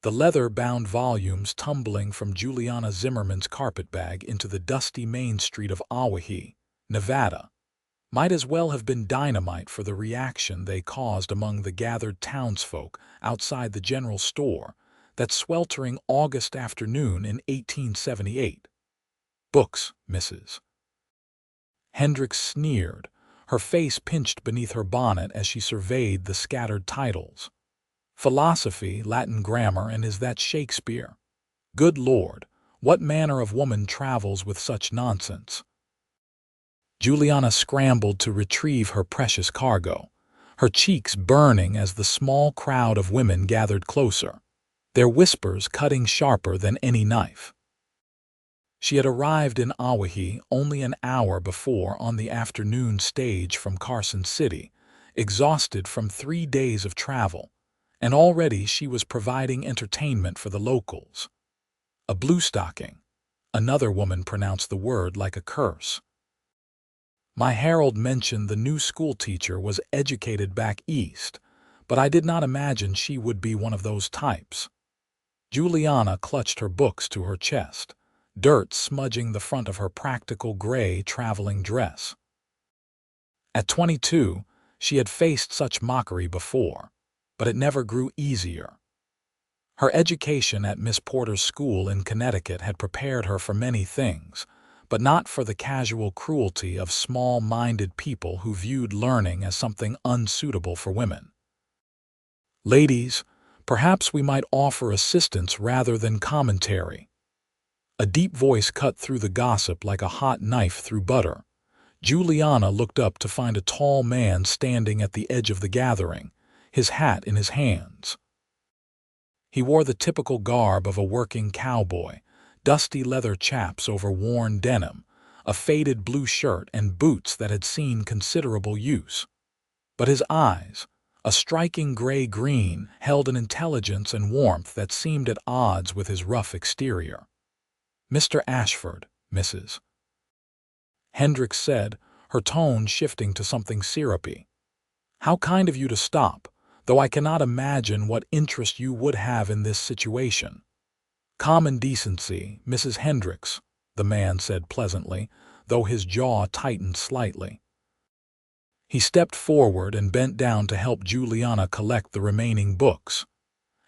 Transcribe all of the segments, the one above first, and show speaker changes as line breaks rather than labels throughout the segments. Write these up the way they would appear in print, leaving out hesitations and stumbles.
the leather-bound volumes tumbling from Juliana Zimmerman's carpetbag into the dusty main street of Owyhee, Nevada, might as well have been dynamite for the reaction they caused among the gathered townsfolk outside the general store that sweltering August afternoon in 1878. "Books, Mrs." Hendricks sneered, her face pinched beneath her bonnet as she surveyed the scattered titles. "Philosophy, Latin grammar, and is that Shakespeare? Good Lord, what manner of woman travels with such nonsense?" Juliana scrambled to retrieve her precious cargo, her cheeks burning as the small crowd of women gathered closer, their whispers cutting sharper than any knife. She had arrived in Owyhee only an hour before on the afternoon stage from Carson City, exhausted from 3 days of travel, and already she was providing entertainment for the locals. A bluestocking. Another woman pronounced the word like a curse. "My herald mentioned the new schoolteacher was educated back east, but I did not imagine she would be one of those types." Juliana clutched her books to her chest, dirt smudging the front of her practical gray traveling dress. At 22, she had faced such mockery before, but it never grew easier. Her education at Miss Porter's school in Connecticut had prepared her for many things, but not for the casual cruelty of small-minded people who viewed learning as something unsuitable for women. "Ladies, perhaps we might offer assistance rather than commentary." A deep voice cut through the gossip like a hot knife through butter. Juliana looked up to find a tall man standing at the edge of the gathering, his hat in his hands. He wore the typical garb of a working cowboy, dusty leather chaps over worn denim, a faded blue shirt, and boots that had seen considerable use. But his eyes, a striking gray-green, held an intelligence and warmth that seemed at odds with his rough exterior. "Mr. Ashford, Mrs." Hendricks said, her tone shifting to something syrupy. "How kind of you to stop, though I cannot imagine what interest you would have in this situation." "Common decency, Mrs. Hendricks," the man said pleasantly, though his jaw tightened slightly. He stepped forward and bent down to help Juliana collect the remaining books.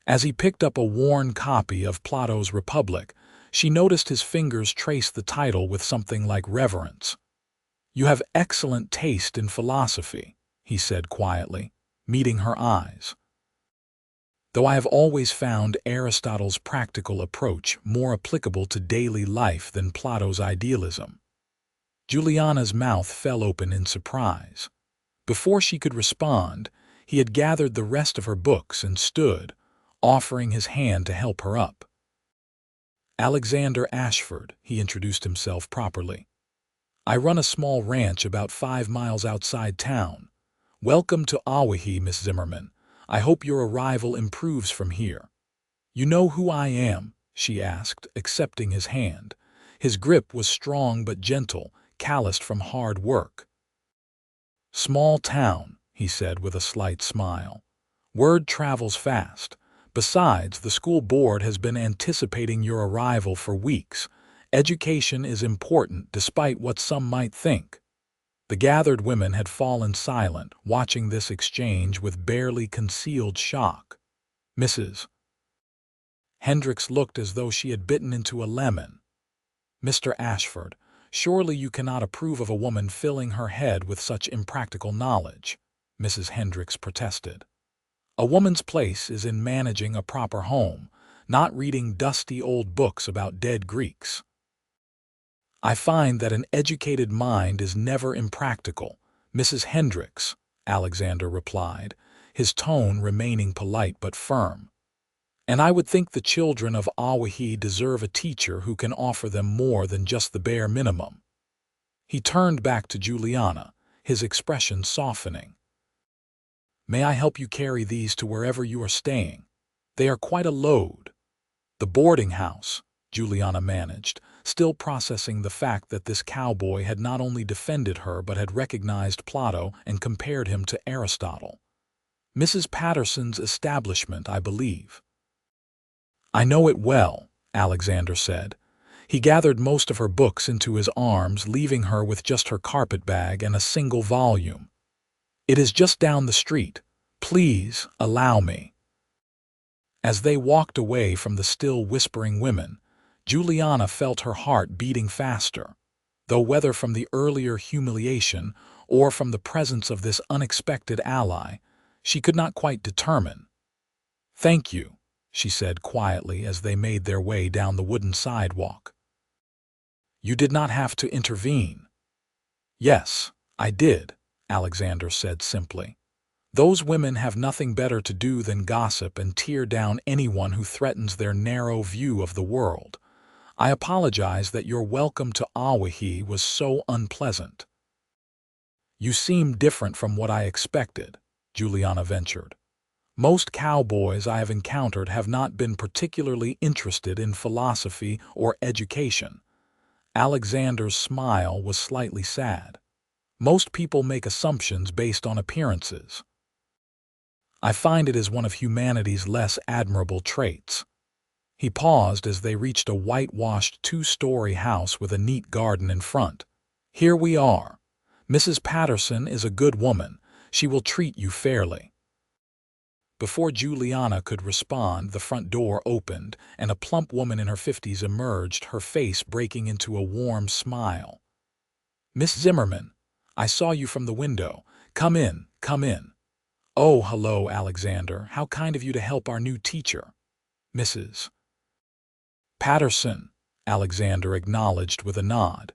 As he picked up a worn copy of Plato's Republic, she noticed his fingers trace the title with something like reverence. "You have excellent taste in philosophy," he said quietly, meeting her eyes. "Though I have always found Aristotle's practical approach more applicable to daily life than Plato's idealism." Juliana's mouth fell open in surprise. Before she could respond, he had gathered the rest of her books and stood, offering his hand to help her up. "Alexander Ashford," he introduced himself properly. "I run a small ranch about 5 miles outside town. Welcome to Owyhee, Miss Zimmerman. I hope your arrival improves from here." "You know who I am?" she asked, accepting his hand. His grip was strong but gentle, calloused from hard work. "Small town," he said with a slight smile. "Word travels fast. Besides, the school board has been anticipating your arrival for weeks. Education is important despite what some might think." The gathered women had fallen silent, watching this exchange with barely concealed shock. "Mrs." Hendricks looked as though she had bitten into a lemon. "Mr. Ashford, surely you cannot approve of a woman filling her head with such impractical knowledge," Mrs. Hendricks protested. "A woman's place is in managing a proper home, not reading dusty old books about dead Greeks." "I find that an educated mind is never impractical, Mrs. Hendricks," Alexander replied, his tone remaining polite but firm. "And I would think the children of Owyhee deserve a teacher who can offer them more than just the bare minimum." He turned back to Juliana, his expression softening. "May I help you carry these to wherever you are staying? They are quite a load." "The boarding house," Juliana managed, still processing the fact that this cowboy had not only defended her but had recognized Plato and compared him to Aristotle. "Mrs. Patterson's establishment, I believe." "I know it well," Alexander said. He gathered most of her books into his arms, leaving her with just her carpetbag and a single volume. "It is just down the street. Please allow me." As they walked away from the still whispering women, Juliana felt her heart beating faster, though whether from the earlier humiliation or from the presence of this unexpected ally, she could not quite determine. "Thank you," she said quietly as they made their way down the wooden sidewalk. "You did not have to intervene." "Yes, I did," Alexander said simply. "Those women have nothing better to do than gossip and tear down anyone who threatens their narrow view of the world. I apologize that your welcome to Owyhee was so unpleasant." "You seem different from what I expected," Juliana ventured. "Most cowboys I have encountered have not been particularly interested in philosophy or education." Alexander's smile was slightly sad. "Most people make assumptions based on appearances. I find it is one of humanity's less admirable traits." He paused as they reached a whitewashed two-story house with a neat garden in front. "Here we are. Mrs. Patterson is a good woman. She will treat you fairly." Before Juliana could respond, the front door opened, and a plump woman in her 50s emerged, her face breaking into a warm smile. "Miss Zimmerman, I saw you from the window. Come in, come in." "Oh, hello, Alexander. How kind of you to help our new teacher." "Mrs. Patterson," Alexander acknowledged with a nod.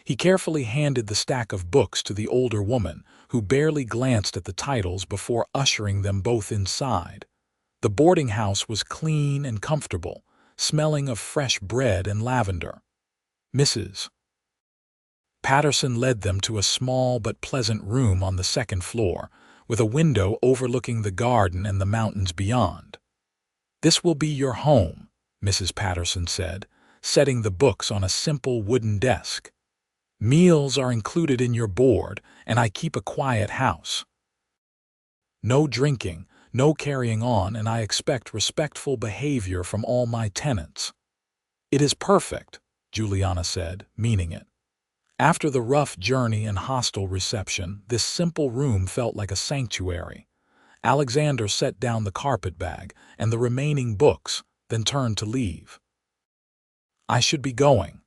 He carefully handed the stack of books to the older woman, who barely glanced at the titles before ushering them both inside. The boarding house was clean and comfortable, smelling of fresh bread and lavender. Mrs. Patterson led them to a small but pleasant room on the second floor, with a window overlooking the garden and the mountains beyond. "This will be your home," Mrs. Patterson said, setting the books on a simple wooden desk. "Meals are included in your board, and I keep a quiet house. No drinking, no carrying on, and I expect respectful behavior from all my tenants." "It is perfect," Juliana said, meaning it. After the rough journey and hostile reception, this simple room felt like a sanctuary. Alexander set down the carpetbag and the remaining books, then turned to leave. "I should be going.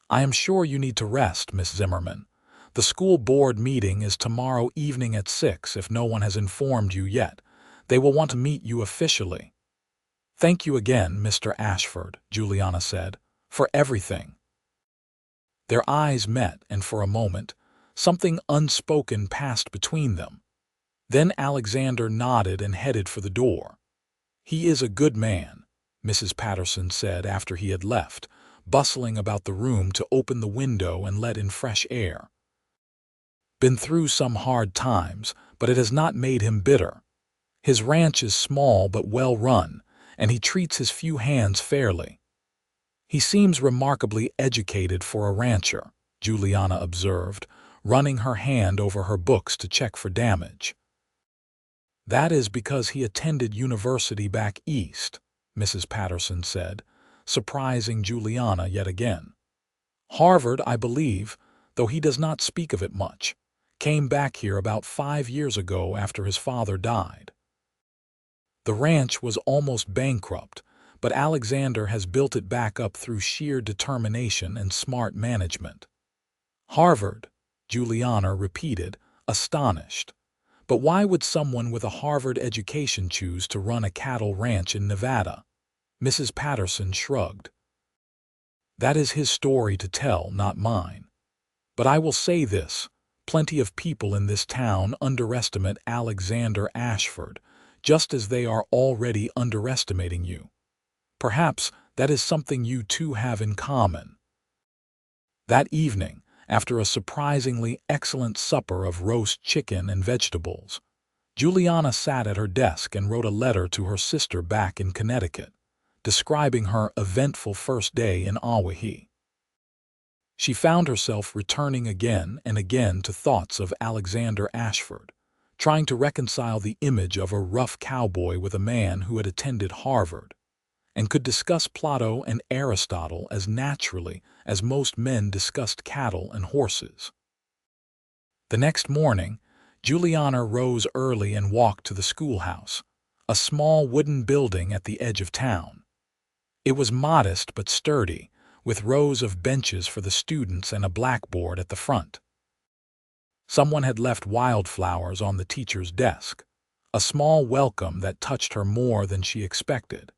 I am sure you need to rest, Miss Zimmerman. The school board meeting is tomorrow evening at 6 if no one has informed you yet. They will want to meet you officially." "Thank you again, Mr. Ashford," Juliana said, "for everything." Their eyes met, and for a moment, something unspoken passed between them. Then Alexander nodded and headed for the door. "He is a good man," Mrs. Patterson said after he had left, bustling about the room to open the window and let in fresh air. "Been through some hard times, but it has not made him bitter. His ranch is small but well run, and he treats his few hands fairly." "He seems remarkably educated for a rancher," Juliana observed, running her hand over her books to check for damage. "That is because he attended university back east," Mrs. Patterson said, surprising Juliana yet again. "Harvard, I believe, though he does not speak of it much. Came back here about 5 years ago after his father died. The ranch was almost bankrupt, but Alexander has built it back up through sheer determination and smart management." "Harvard," Juliana repeated, astonished. "But why would someone with a Harvard education choose to run a cattle ranch in Nevada?" Mrs. Patterson shrugged. "That is his story to tell, not mine. But I will say this, plenty of people in this town underestimate Alexander Ashford, just as they are already underestimating you. Perhaps that is something you two have in common." That evening, after a surprisingly excellent supper of roast chicken and vegetables, Juliana sat at her desk and wrote a letter to her sister back in Connecticut, describing her eventful first day in Owyhee. She found herself returning again and again to thoughts of Alexander Ashford, trying to reconcile the image of a rough cowboy with a man who had attended Harvard. and could discuss Plato and Aristotle as naturally as most men discussed cattle and horses. The next morning, Juliana rose early and walked to the schoolhouse, a small wooden building at the edge of town. It was modest but sturdy, with rows of benches for the students and a blackboard at the front. Someone had left wildflowers on the teacher's desk, a small welcome that touched her more than she expected.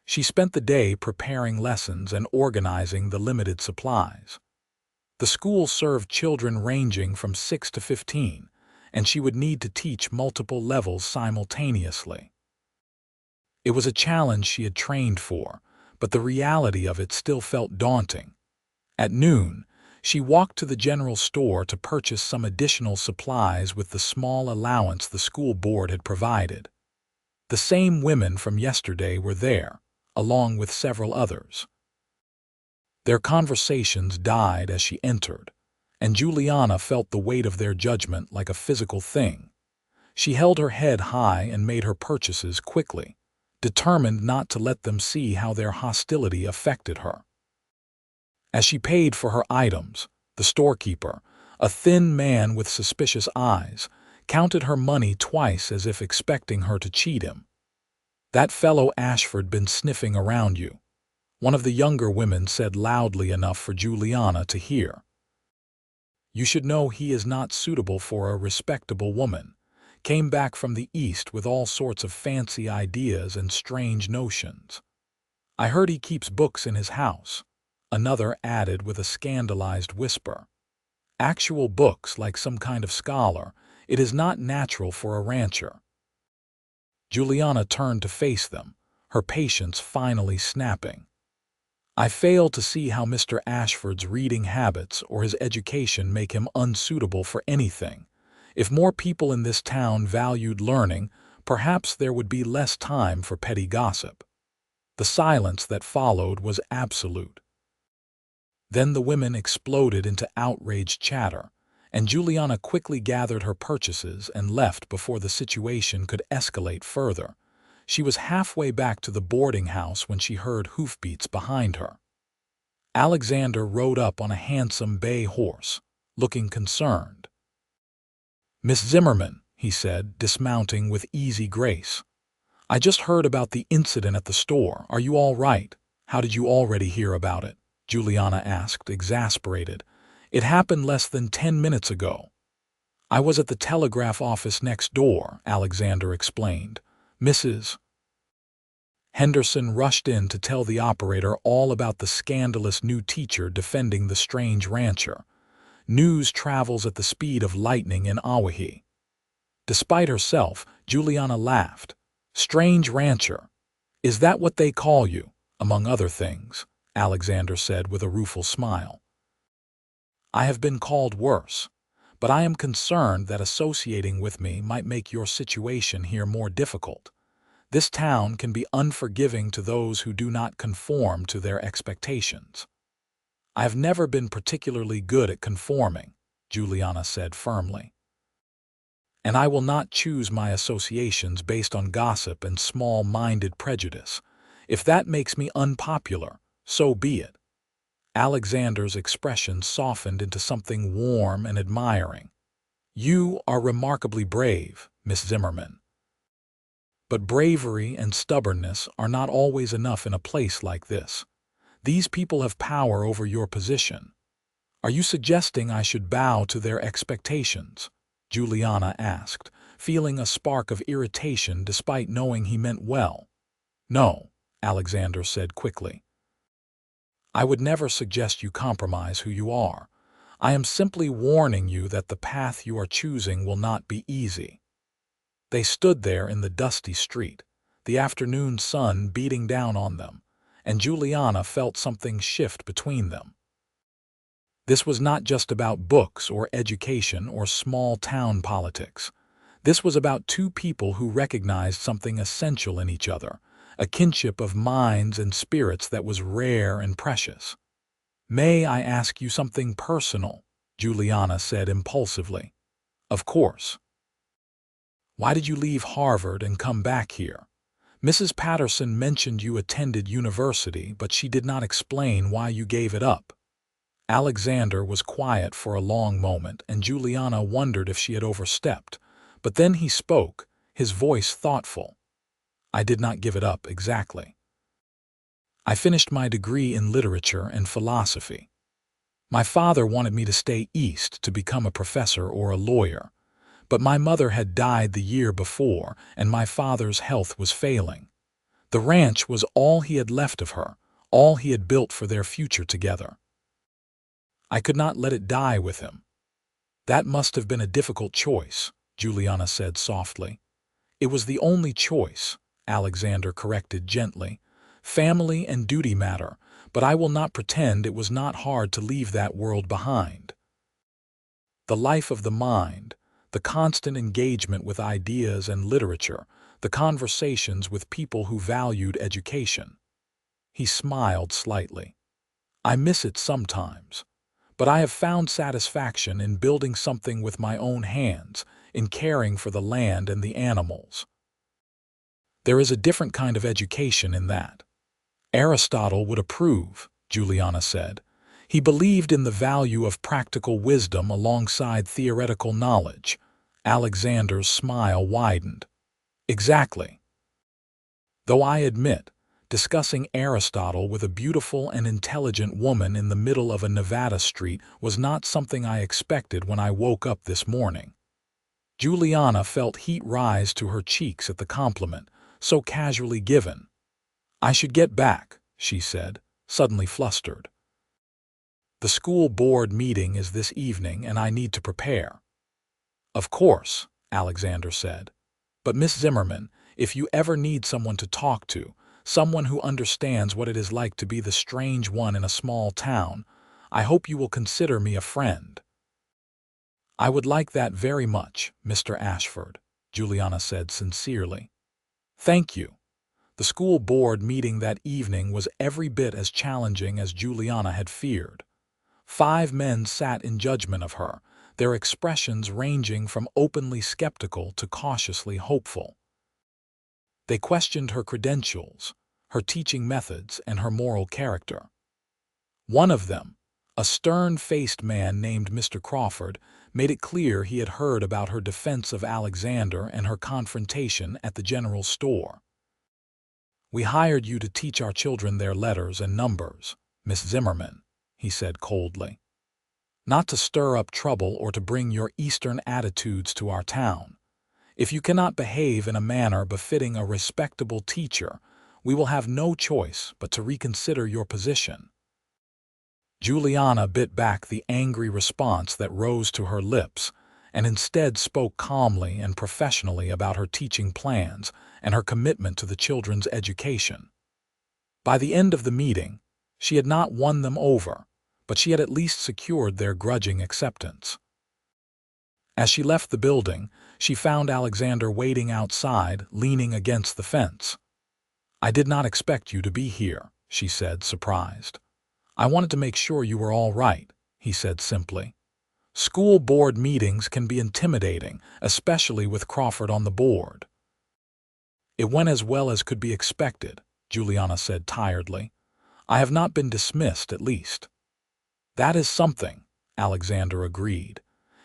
She spent the day preparing lessons and organizing the limited supplies. The school served children ranging from 6 to 15, and she would need to teach multiple levels simultaneously. It was a challenge she had trained for, but the reality of it still felt daunting. At noon, she walked to the general store to purchase some additional supplies with the small allowance the school board had provided. The same women from yesterday were there, along with several others. Their conversations died as she entered, and Juliana felt the weight of their judgment like a physical thing. She held her head high and made her purchases quickly, determined not to let them see how their hostility affected her. As she paid for her items, the storekeeper, a thin man with suspicious eyes, counted her money twice as if expecting her to cheat him. "That fellow Ashford been sniffing around you," one of the younger women said loudly enough for Juliana to hear. "You should know he is not suitable for a respectable woman. Came back from the East with all sorts of fancy ideas and strange notions. I heard he keeps books in his house," another added with a scandalized whisper. "Actual books, like some kind of scholar. It is not natural for a rancher." Juliana turned to face them, her patience finally snapping. "I fail to see how Mr. Ashford's reading habits or his education make him unsuitable for anything. If more people in this town valued learning, perhaps there would be less time for petty gossip." The silence that followed was absolute. Then the women exploded into outraged chatter, and Juliana quickly gathered her purchases and left before the situation could escalate further. She was halfway back to the boarding house when she heard hoofbeats behind her. Alexander rode up on a handsome bay horse, looking concerned. "Miss Zimmerman," he said, dismounting with easy grace. "I just heard about the incident at the store. Are you all right?" "How did you already hear about it?" Juliana asked, exasperated. "It happened less than 10 minutes ago." "I was at the telegraph office next door," Alexander explained. "Mrs. Henderson rushed in to tell the operator all about the scandalous new teacher defending the strange rancher. News travels at the speed of lightning in Owyhee." Despite herself, Juliana laughed. "Strange rancher. Is that what they call you?" "Among other things," Alexander said with a rueful smile. "I have been called worse, but I am concerned that associating with me might make your situation here more difficult. This town can be unforgiving to those who do not conform to their expectations." "I have never been particularly good at conforming," Juliana said firmly. "And I will not choose my associations based on gossip and small-minded prejudice. If that makes me unpopular, so be it." Alexander's expression softened into something warm and admiring. "You are remarkably brave, Miss Zimmerman. But bravery and stubbornness are not always enough in a place like this. These people have power over your position. Are you suggesting I should bow to their expectations?" Juliana asked, feeling a spark of irritation despite knowing he meant well. "No," Alexander said quickly. "I would never suggest you compromise who you are. I am simply warning you that the path you are choosing will not be easy." They stood there in the dusty street, the afternoon sun beating down on them, and Juliana felt something shift between them. This was not just about books or education or small-town politics. This was about two people who recognized something essential in each other, a kinship of minds and spirits that was rare and precious. "May I ask you something personal?" Juliana said impulsively. "Of course." "Why did you leave Harvard and come back here?" Mrs. Patterson mentioned you attended university, but she did not explain why you gave it up. Alexander was quiet for a long moment, and Juliana wondered if she had overstepped. But then he spoke, his voice thoughtful. I did not give it up exactly. I finished my degree in literature and philosophy. My father wanted me to stay east to become a professor or a lawyer, but my mother had died the year before, and my father's health was failing. The ranch was all he had left of her, all he had built for their future together. I could not let it die with him. That must have been a difficult choice, Juliana said softly. It was the only choice, Alexander corrected gently. Family and duty matter, but I will not pretend it was not hard to leave that world behind. The life of the mind, the constant engagement with ideas and literature, the conversations with people who valued education. He smiled slightly. I miss it sometimes, but I have found satisfaction in building something with my own hands, in caring for the land and the animals. There is a different kind of education in that. Aristotle would approve, Juliana said. He believed in the value of practical wisdom alongside theoretical knowledge. Alexander's smile widened. Exactly. Though I admit, discussing Aristotle with a beautiful and intelligent woman in the middle of a Nevada street was not something I expected when I woke up this morning. Juliana felt heat rise to her cheeks at the compliment, so casually given. I should get back, she said, suddenly flustered. The school board meeting is this evening and I need to prepare. Of course, Alexander said. But Miss Zimmerman, if you ever need someone to talk to, someone who understands what it is like to be the strange one in a small town, I hope you will consider me a friend. I would like that very much, Mr. Ashford, Juliana said sincerely. Thank you. The school board meeting that evening was every bit as challenging as Juliana had feared. 5 men sat in judgment of her, their expressions ranging from openly skeptical to cautiously hopeful. They questioned her credentials, her teaching methods, and her moral character. One of them, a stern-faced man named Mr. Crawford, made it clear he had heard about her defense of Alexander and her confrontation at the general store. We hired you to teach our children their letters and numbers, Miss Zimmerman, he said coldly. Not to stir up trouble or to bring your Eastern attitudes to our town. If you cannot behave in a manner befitting a respectable teacher, we will have no choice but to reconsider your position. Juliana bit back the angry response that rose to her lips, and instead spoke calmly and professionally about her teaching plans and her commitment to the children's education. By the end of the meeting, she had not won them over, but she had at least secured their grudging acceptance. As she left the building, she found Alexander waiting outside, leaning against the fence. I did not expect you to be here, she said, surprised. I wanted to make sure you were all right, he said simply. School board meetings can be intimidating, especially with Crawford on the board. It went as well as could be expected, Juliana said tiredly. I have not been dismissed, at least. That is something, Alexander agreed.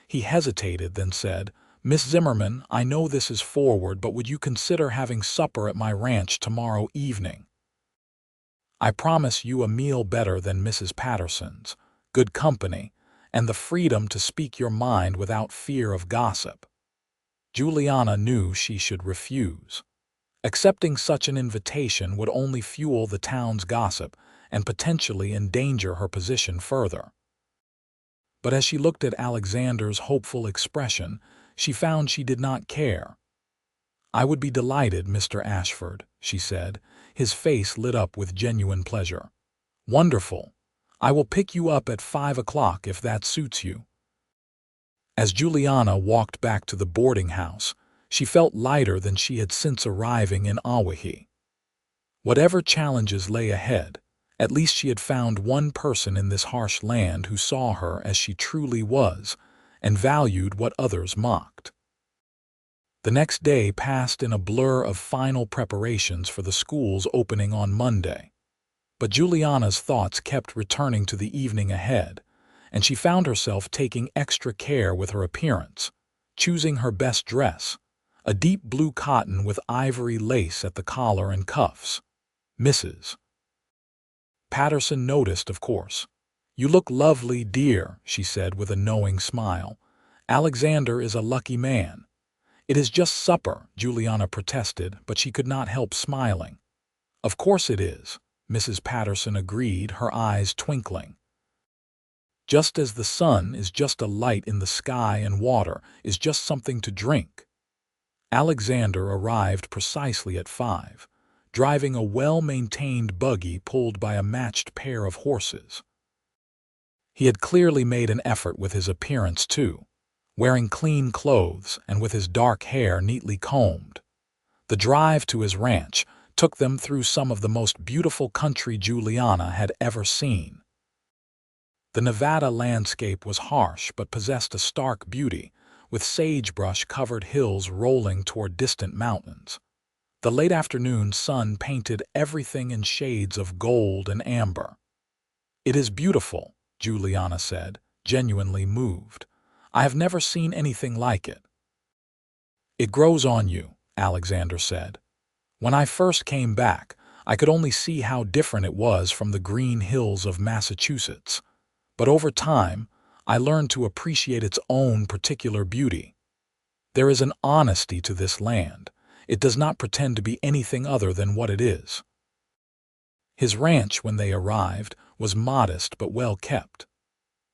He hesitated, then said, Miss Zimmerman, I know this is forward, but would you consider having supper at my ranch tomorrow evening? I promise you a meal better than Mrs. Patterson's, good company, and the freedom to speak your mind without fear of gossip. Juliana knew she should refuse. Accepting such an invitation would only fuel the town's gossip and potentially endanger her position further. But as she looked at Alexander's hopeful expression, she found she did not care. I would be delighted, Mr. Ashford, she said, his face lit up with genuine pleasure. Wonderful. I will pick you up at 5 o'clock if that suits you. As Juliana walked back to the boarding house, she felt lighter than she had since arriving in Owyhee. Whatever challenges lay ahead, at least she had found one person in this harsh land who saw her as she truly was and valued what others mocked. The next day passed in a blur of final preparations for the school's opening on Monday. But Juliana's thoughts kept returning to the evening ahead, and she found herself taking extra care with her appearance, choosing her best dress, a deep blue cotton with ivory lace at the collar and cuffs. Mrs. Patterson noticed, of course. "You look lovely, dear," she said with a knowing smile. "Alexander is a lucky man." "It is just supper," Juliana protested, but she could not help smiling. "Of course it is," Mrs. Patterson agreed, her eyes twinkling. "Just as the sun is just a light in the sky and water is just something to drink." Alexander arrived precisely at 5, driving a well-maintained buggy pulled by a matched pair of horses. He had clearly made an effort with his appearance, too, wearing clean clothes and with his dark hair neatly combed. The drive to his ranch took them through some of the most beautiful country Juliana had ever seen. The Nevada landscape was harsh but possessed a stark beauty, with sagebrush-covered hills rolling toward distant mountains. The late afternoon sun painted everything in shades of gold and amber. "It is beautiful," Juliana said, genuinely moved. "I have never seen anything like it." "It grows on you," Alexander said. "When I first came back, I could only see how different it was from the green hills of Massachusetts. But over time, I learned to appreciate its own particular beauty. There is an honesty to this land. It does not pretend to be anything other than what it is." His ranch, when they arrived, was modest but well kept.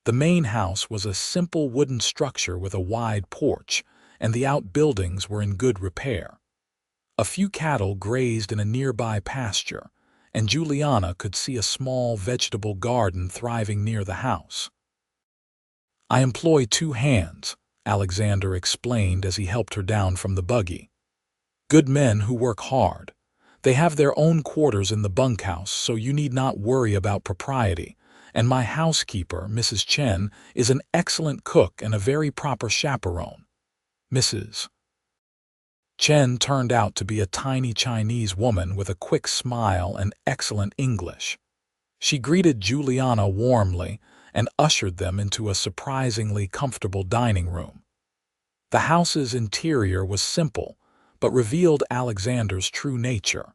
The main house was a simple wooden structure with a wide porch, and the outbuildings were in good repair. A few cattle grazed in a nearby pasture, and Juliana could see a small vegetable garden thriving near the house. "I employ 2 hands," Alexander explained as he helped her down from the buggy. "Good men who work hard. They have their own quarters in the bunkhouse, so you need not worry about propriety, and my housekeeper, Mrs. Chen, is an excellent cook and a very proper chaperone." Mrs. Chen turned out to be a tiny Chinese woman with a quick smile and excellent English. She greeted Juliana warmly and ushered them into a surprisingly comfortable dining room. The house's interior was simple, but revealed Alexander's true nature.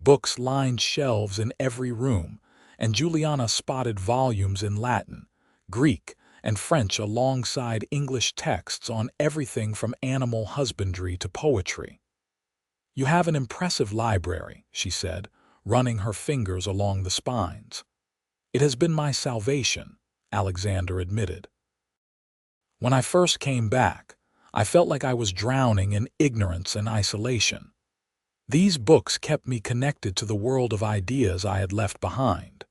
Books lined shelves in every room, and Juliana spotted volumes in Latin, Greek, and French alongside English texts on everything from animal husbandry to poetry. "You have an impressive library," she said, running her fingers along the spines. "It has been my salvation," Alexander admitted. "When I first came back, I felt like I was drowning in ignorance and isolation. These books kept me connected to the world of ideas I had left behind."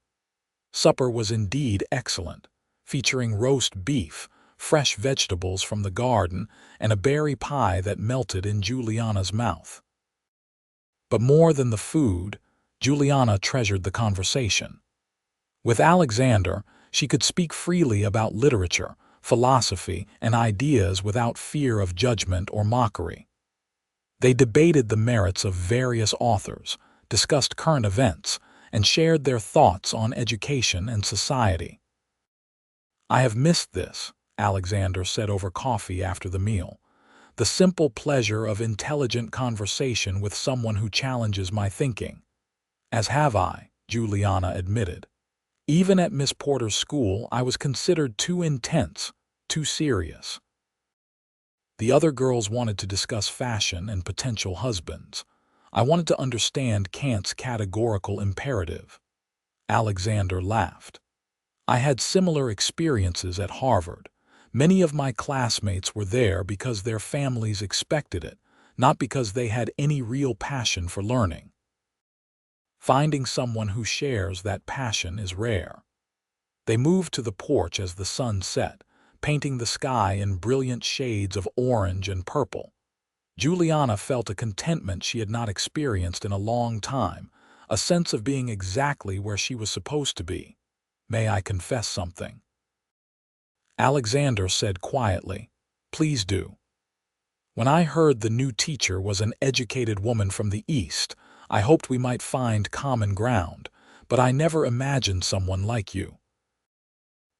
Supper was indeed excellent, featuring roast beef, fresh vegetables from the garden, and a berry pie that melted in Juliana's mouth. But more than the food, Juliana treasured the conversation. With Alexander, she could speak freely about literature, philosophy, and ideas without fear of judgment or mockery. They debated the merits of various authors, discussed current events, and shared their thoughts on education and society. "I have missed this," Alexander said over coffee after the meal. "The simple pleasure of intelligent conversation with someone who challenges my thinking." "As have I," Juliana admitted. "Even at Miss Porter's school, I was considered too intense, too serious." The other girls wanted to discuss fashion and potential husbands. I wanted to understand Kant's categorical imperative. Alexander laughed. "I had similar experiences at Harvard. Many of my classmates were there because their families expected it, not because they had any real passion for learning. Finding someone who shares that passion is rare." They moved to the porch as the sun set, painting the sky in brilliant shades of orange and purple. Juliana felt a contentment she had not experienced in a long time, a sense of being exactly where she was supposed to be. "May I confess something?" Alexander said quietly, "Please do." When I heard the new teacher was an educated woman from the East, I hoped we might find common ground, but I never imagined someone like you.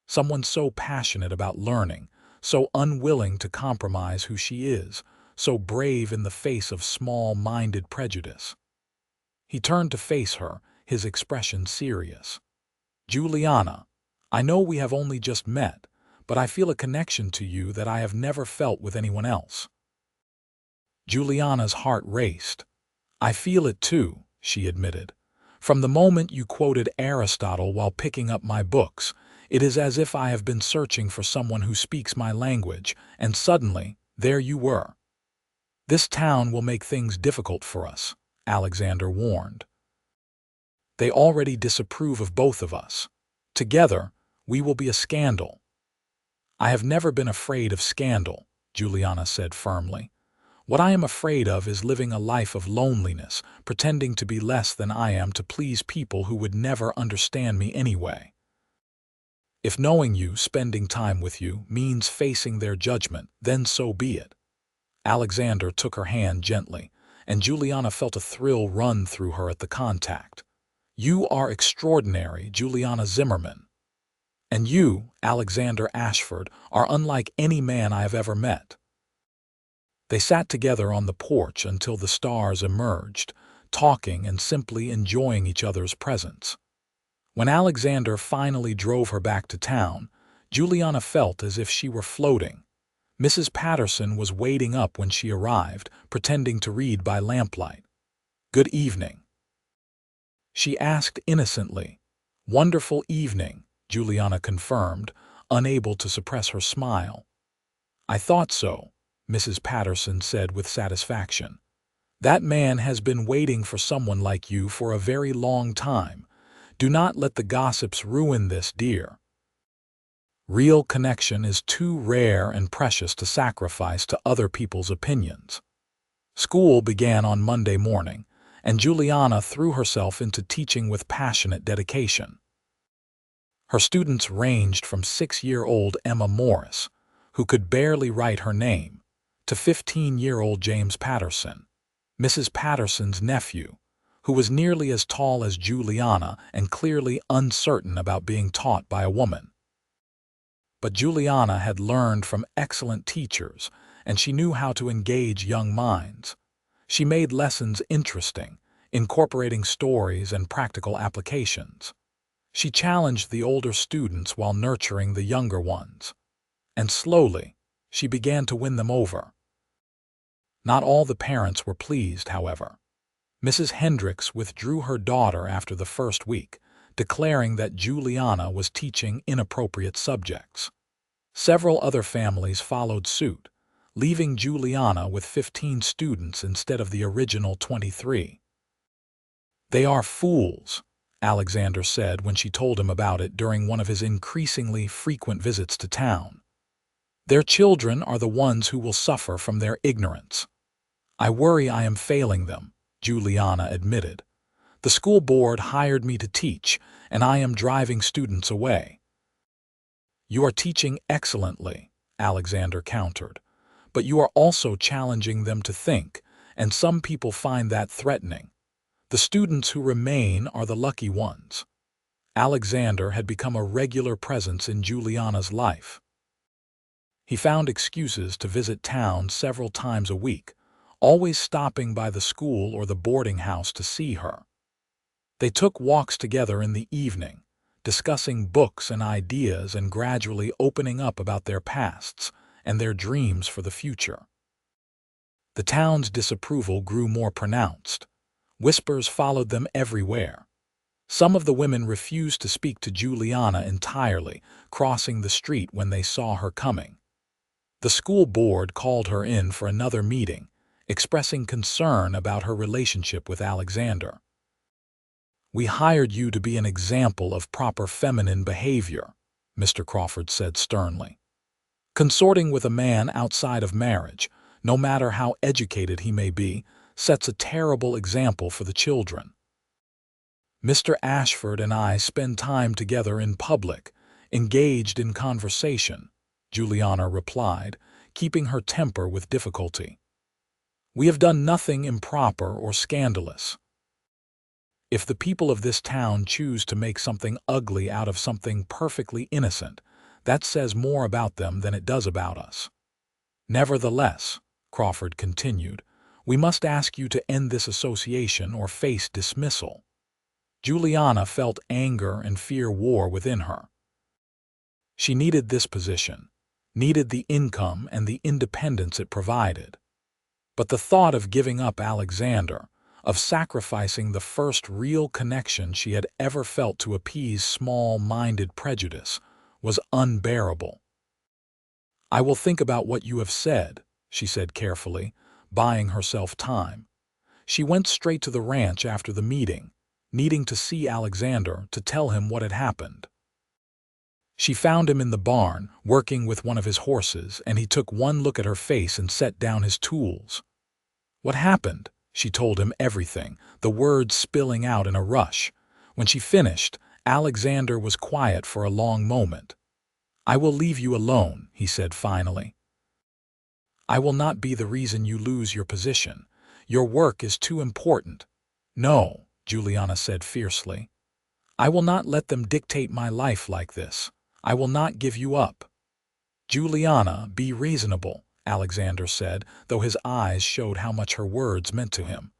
Someone so passionate about learning, so unwilling to compromise who she is, so brave in the face of small-minded prejudice. He turned to face her, his expression serious. Juliana, I know we have only just met, but I feel a connection to you that I have never felt with anyone else. Juliana's heart raced. I feel it too, she admitted. From the moment you quoted Aristotle while picking up my books, it is as if I have been searching for someone who speaks my language, and suddenly, there you were. This town will make things difficult for us, Alexander warned. They already disapprove of both of us. Together, we will be a scandal. I have never been afraid of scandal, Juliana said firmly. What I am afraid of is living a life of loneliness, pretending to be less than I am to please people who would never understand me anyway. If knowing you, spending time with you, means facing their judgment, then so be it. Alexander took her hand gently, and Juliana felt a thrill run through her at the contact. You are extraordinary, Juliana Zimmerman. And you, Alexander Ashford, are unlike any man I have ever met. They sat together on the porch until the stars emerged, talking and simply enjoying each other's presence. When Alexander finally drove her back to town, Juliana felt as if she were floating. Mrs. Patterson was waiting up when she arrived, pretending to read by lamplight. Good evening, she asked innocently. Wonderful evening, Juliana confirmed, unable to suppress her smile. I thought so, Mrs. Patterson said with satisfaction. That man has been waiting for someone like you for a very long time. Do not let the gossips ruin this, dear. Real connection is too rare and precious to sacrifice to other people's opinions. School began on Monday morning, and Juliana threw herself into teaching with passionate dedication. Her students ranged from 6-year-old Emma Morris, who could barely write her name, to 15-year-old James Patterson, Mrs. Patterson's nephew, who was nearly as tall as Juliana and clearly uncertain about being taught by a woman. But Juliana had learned from excellent teachers, and she knew how to engage young minds. She made lessons interesting, incorporating stories and practical applications. She challenged the older students while nurturing the younger ones. And slowly, she began to win them over. Not all the parents were pleased, however. Mrs. Hendricks withdrew her daughter after the first week, declaring that Juliana was teaching inappropriate subjects. Several other families followed suit, leaving Juliana with 15 students instead of the original 23. They are fools, Alexander said when she told him about it during one of his increasingly frequent visits to town. Their children are the ones who will suffer from their ignorance. I worry I am failing them, Juliana admitted. The school board hired me to teach, and I am driving students away. You are teaching excellently, Alexander countered, but you are also challenging them to think, and some people find that threatening. The students who remain are the lucky ones. Alexander had become a regular presence in Juliana's life. He found excuses to visit town several times a week, always stopping by the school or the boarding house to see her. They took walks together in the evening, discussing books and ideas and gradually opening up about their pasts and their dreams for the future. The town's disapproval grew more pronounced. Whispers followed them everywhere. Some of the women refused to speak to Juliana entirely, crossing the street when they saw her coming. The school board called her in for another meeting, expressing concern about her relationship with Alexander. We hired you to be an example of proper feminine behavior, Mr. Crawford said sternly. Consorting with a man outside of marriage, no matter how educated he may be, sets a terrible example for the children. Mr. Ashford and I spend time together in public, engaged in conversation, Juliana replied, keeping her temper with difficulty. We have done nothing improper or scandalous. If the people of this town choose to make something ugly out of something perfectly innocent, that says more about them than it does about us. Nevertheless, Crawford continued, we must ask you to end this association or face dismissal. Juliana felt anger and fear war within her. She needed this position, needed the income and the independence it provided. But the thought of giving up Alexander, of sacrificing the first real connection she had ever felt to appease small-minded prejudice, was unbearable. I will think about what you have said, she said carefully, buying herself time. She went straight to the ranch after the meeting, needing to see Alexander to tell him what had happened. She found him in the barn, working with one of his horses, and he took one look at her face and set down his tools. What happened? She told him everything, the words spilling out in a rush. When she finished, Alexander was quiet for a long moment. I will leave you alone, he said finally. I will not be the reason you lose your position. Your work is too important. No, Juliana said fiercely. I will not let them dictate my life like this. I will not give you up. Juliana, be reasonable, Alexander said, though his eyes showed how much her words meant to him.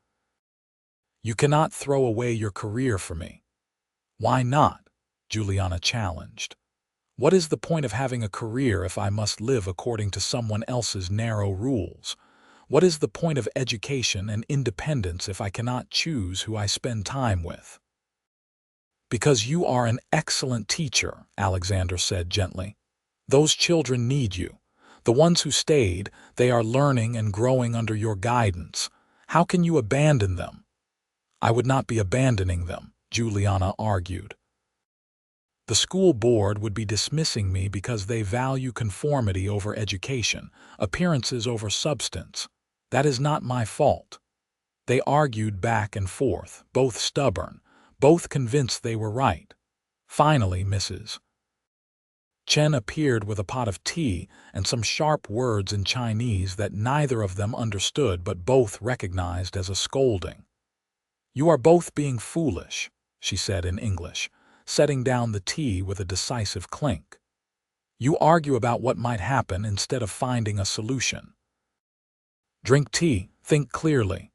You cannot throw away your career for me. Why not? Juliana challenged. What is the point of having a career if I must live according to someone else's narrow rules? What is the point of education and independence if I cannot choose who I spend time with? Because you are an excellent teacher, Alexander said gently. Those children need you. The ones who stayed, they are learning and growing under your guidance. How can you abandon them? I would not be abandoning them, Juliana argued. The school board would be dismissing me because they value conformity over education, appearances over substance. That is not my fault. They argued back and forth, both stubborn, both convinced they were right. Finally, Mrs. Chen appeared with a pot of tea and some sharp words in Chinese that neither of them understood but both recognized as a scolding. You are both being foolish, she said in English, setting down the tea with a decisive clink. You argue about what might happen instead of finding a solution. Drink tea, think clearly.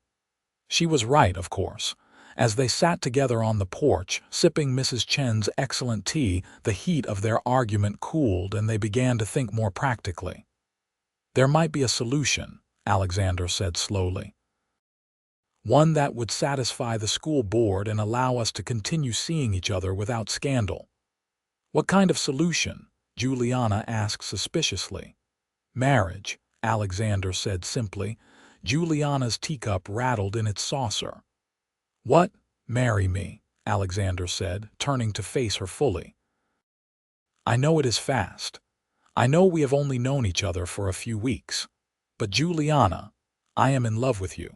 She was right, of course. As they sat together on the porch, sipping Mrs. Chen's excellent tea, the heat of their argument cooled and they began to think more practically. There might be a solution, Alexander said slowly. One that would satisfy the school board and allow us to continue seeing each other without scandal. What kind of solution? Juliana asked suspiciously. Marriage, Alexander said simply. Juliana's teacup rattled in its saucer. What? Marry me, Alexander said, turning to face her fully. I know it is fast. I know we have only known each other for a few weeks. But Juliana, I am in love with you.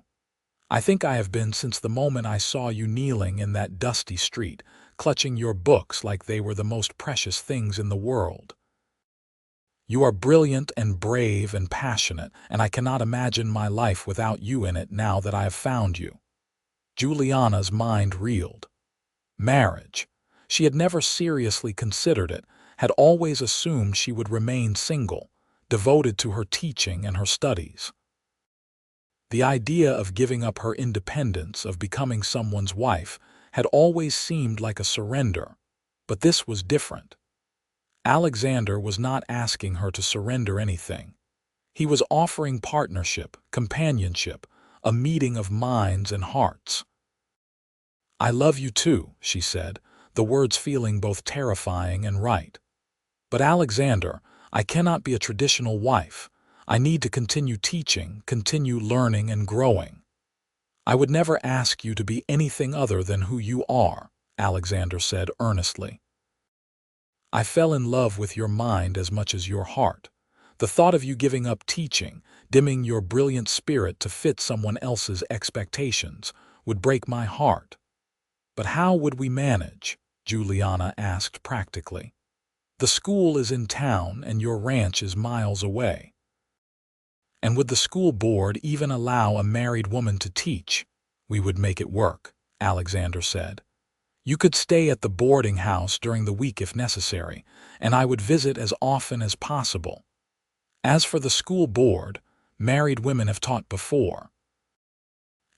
I think I have been since the moment I saw you kneeling in that dusty street, clutching your books like they were the most precious things in the world. You are brilliant and brave and passionate, and I cannot imagine my life without you in it now that I have found you. Juliana's mind reeled. Marriage. She had never seriously considered it, had always assumed she would remain single, devoted to her teaching and her studies. The idea of giving up her independence, of becoming someone's wife, had always seemed like a surrender, but this was different. Alexander was not asking her to surrender anything. He was offering partnership, companionship, a meeting of minds and hearts. I love you too, she said, the words feeling both terrifying and right. But Alexander, I cannot be a traditional wife. I need to continue teaching, continue learning and growing. I would never ask you to be anything other than who you are, Alexander said earnestly. I fell in love with your mind as much as your heart. The thought of you giving up teaching, dimming your brilliant spirit to fit someone else's expectations, would break my heart. But how would we manage? Juliana asked practically. The school is in town and your ranch is miles away. And would the school board even allow a married woman to teach? We would make it work, Alexander said. You could stay at the boarding house during the week if necessary, and I would visit as often as possible. As for the school board, married women have taught before.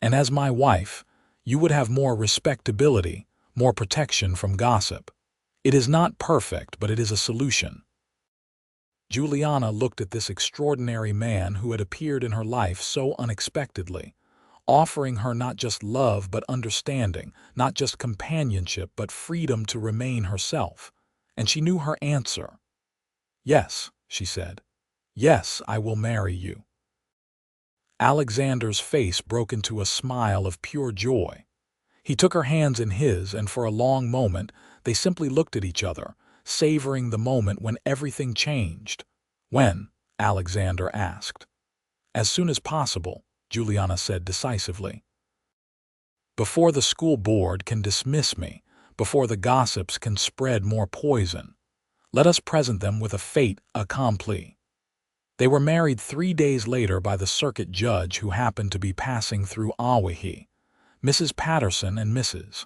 And as my wife, you would have more respectability, more protection from gossip. It is not perfect, but it is a solution. Juliana looked at this extraordinary man who had appeared in her life so unexpectedly, offering her not just love but understanding, not just companionship but freedom to remain herself. And she knew her answer. Yes, she said. Yes, I will marry you. Alexander's face broke into a smile of pure joy. He took her hands in his, and for a long moment they simply looked at each other, savoring the moment when everything changed. When? Alexander asked. As soon as possible, Juliana said decisively. Before the school board can dismiss me, before the gossips can spread more poison, let us present them with a fait accompli. They were married 3 days later by the circuit judge who happened to be passing through Owyhee. Mrs. Patterson and Mrs.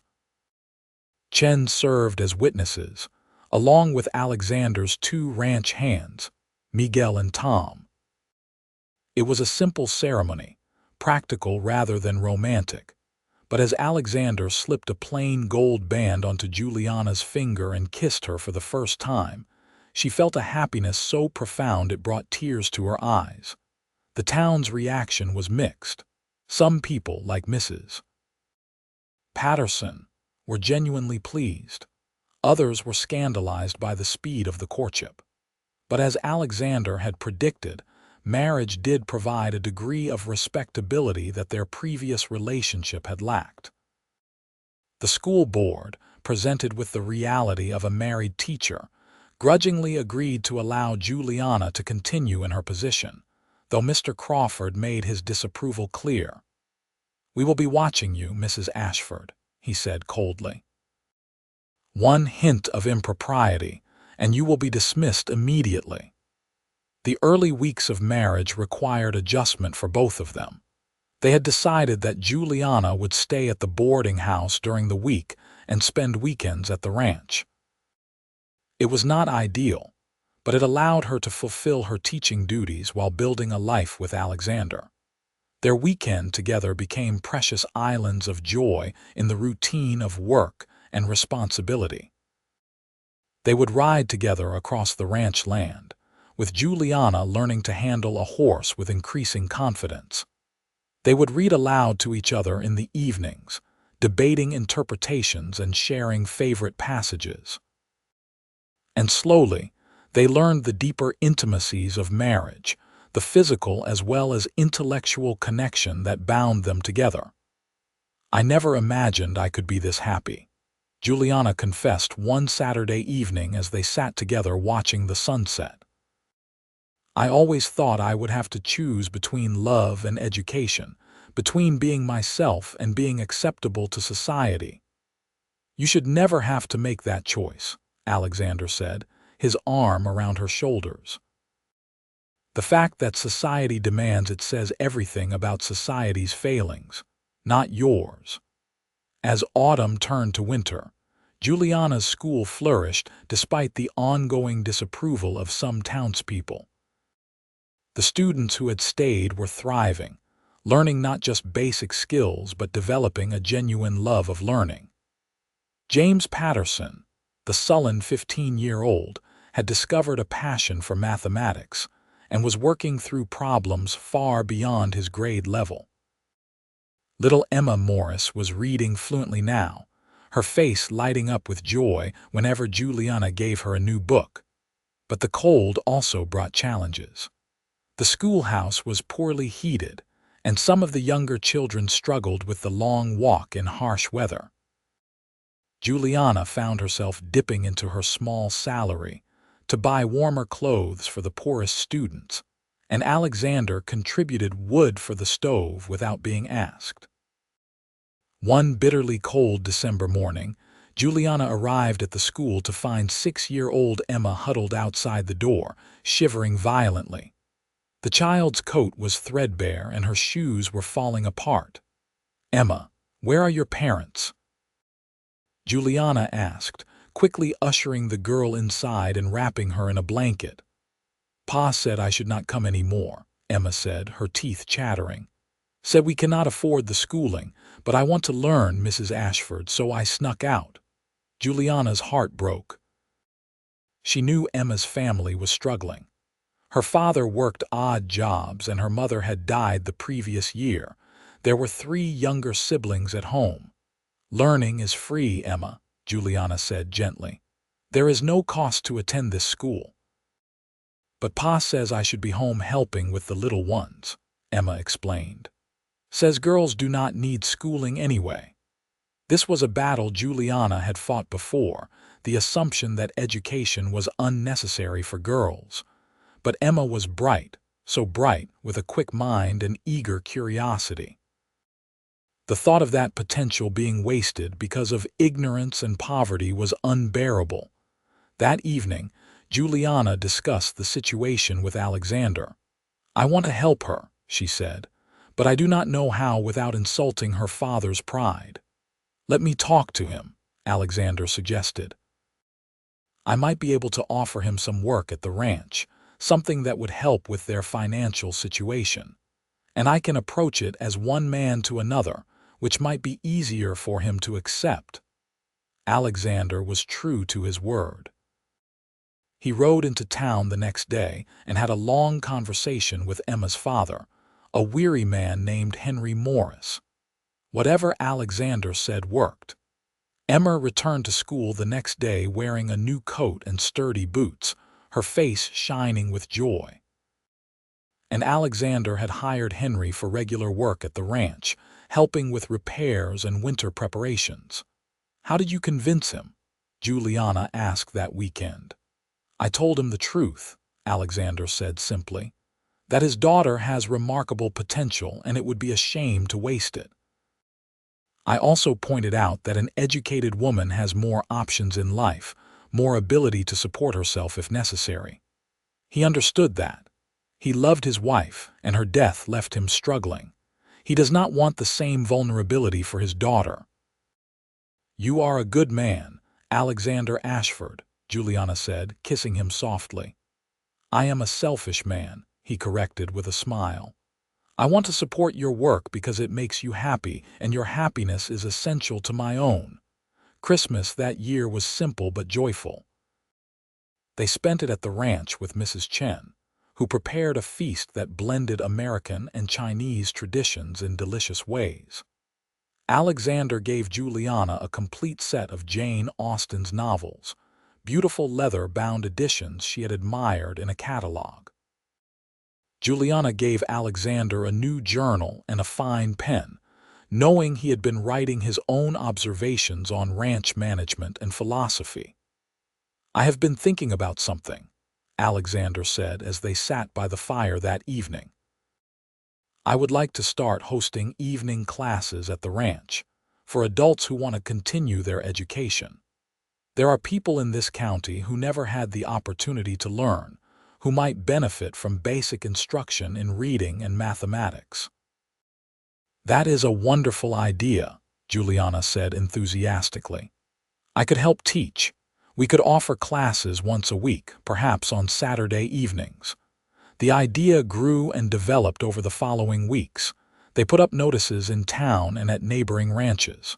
Chen served as witnesses, along with Alexander's 2 ranch hands, Miguel and Tom. It was a simple ceremony, practical rather than romantic, but as Alexander slipped a plain gold band onto Juliana's finger and kissed her for the first time, she felt a happiness so profound it brought tears to her eyes. The town's reaction was mixed. Some people, like Mrs. Patterson, were genuinely pleased. Others were scandalized by the speed of the courtship. But as Alexander had predicted, marriage did provide a degree of respectability that their previous relationship had lacked. The school board, presented with the reality of a married teacher, grudgingly agreed to allow Juliana to continue in her position, though Mr. Crawford made his disapproval clear. "We will be watching you, Mrs. Ashford," he said coldly. "One hint of impropriety, and you will be dismissed immediately." The early weeks of marriage required adjustment for both of them. They had decided that Juliana would stay at the boarding house during the week and spend weekends at the ranch. It was not ideal, but it allowed her to fulfill her teaching duties while building a life with Alexander. Their weekend together became precious islands of joy in the routine of work and responsibility. They would ride together across the ranch land, with Juliana learning to handle a horse with increasing confidence. They would read aloud to each other in the evenings, debating interpretations and sharing favorite passages. And slowly, they learned the deeper intimacies of marriage, the physical as well as intellectual connection that bound them together. "I never imagined I could be this happy," Juliana confessed one Saturday evening as they sat together watching the sunset. "I always thought I would have to choose between love and education, between being myself and being acceptable to society." "You should never have to make that choice," Alexander said, his arm around her shoulders. "The fact that society demands it says everything about society's failings, not yours." As autumn turned to winter, Juliana's school flourished despite the ongoing disapproval of some townspeople. The students who had stayed were thriving, learning not just basic skills but developing a genuine love of learning. James Patterson, the sullen 15-year-old, had discovered a passion for mathematics and was working through problems far beyond his grade level. Little Emma Morris was reading fluently now, her face lighting up with joy whenever Juliana gave her a new book. But the cold also brought challenges. The schoolhouse was poorly heated, and some of the younger children struggled with the long walk in harsh weather. Juliana found herself dipping into her small salary to buy warmer clothes for the poorest students, and Alexander contributed wood for the stove without being asked. One bitterly cold December morning, Juliana arrived at the school to find 6-year-old Emma huddled outside the door, shivering violently. The child's coat was threadbare and her shoes were falling apart. "Emma, where are your parents?" Juliana asked, quickly ushering the girl inside and wrapping her in a blanket. "Pa said I should not come any more," Emma said, her teeth chattering. "Said we cannot afford the schooling, but I want to learn, Mrs. Ashford, so I snuck out." Juliana's heart broke. She knew Emma's family was struggling. Her father worked odd jobs and her mother had died the previous year. There were 3 younger siblings at home. "Learning is free, Emma," Juliana said gently. "There is no cost to attend this school." "But Pa says I should be home helping with the little ones," Emma explained. "Says girls do not need schooling anyway." This was a battle Juliana had fought before, the assumption that education was unnecessary for girls. But Emma was bright, so bright, with a quick mind and eager curiosity. The thought of that potential being wasted because of ignorance and poverty was unbearable. That evening, Juliana discussed the situation with Alexander. "I want to help her," she said, "but I do not know how without insulting her father's pride." "Let me talk to him," Alexander suggested. "I might be able to offer him some work at the ranch, something that would help with their financial situation. And I can approach it as one man to another, which might be easier for him to accept." Alexander was true to his word. He rode into town the next day and had a long conversation with Emma's father, a weary man named Henry Morris. Whatever Alexander said worked. Emma returned to school the next day wearing a new coat and sturdy boots, her face shining with joy. And Alexander had hired Henry for regular work at the ranch, helping with repairs and winter preparations. "How did you convince him?" Juliana asked that weekend. "I told him the truth," Alexander said simply, "that his daughter has remarkable potential and it would be a shame to waste it. I also pointed out that an educated woman has more options in life, more ability to support herself if necessary. He understood that. He loved his wife, and her death left him struggling. He does not want the same vulnerability for his daughter." "You are a good man, Alexander Ashford," Juliana said, kissing him softly. "I am a selfish man," he corrected with a smile. "I want to support your work because it makes you happy, and your happiness is essential to my own." Christmas that year was simple but joyful. They spent it at the ranch with Mrs. Chen, who prepared a feast that blended American and Chinese traditions in delicious ways. Alexander gave Juliana a complete set of Jane Austen's novels, beautiful leather-bound editions she had admired in a catalog. Juliana gave Alexander a new journal and a fine pen, knowing he had been writing his own observations on ranch management and philosophy. "I have been thinking about something," Alexander said as they sat by the fire that evening. "I would like to start hosting evening classes at the ranch for adults who want to continue their education. There are people in this county who never had the opportunity to learn, who might benefit from basic instruction in reading and mathematics." "That is a wonderful idea," Juliana said enthusiastically. "I could help teach. We could offer classes once a week, perhaps on Saturday evenings." The idea grew and developed over the following weeks. They put up notices in town and at neighboring ranches.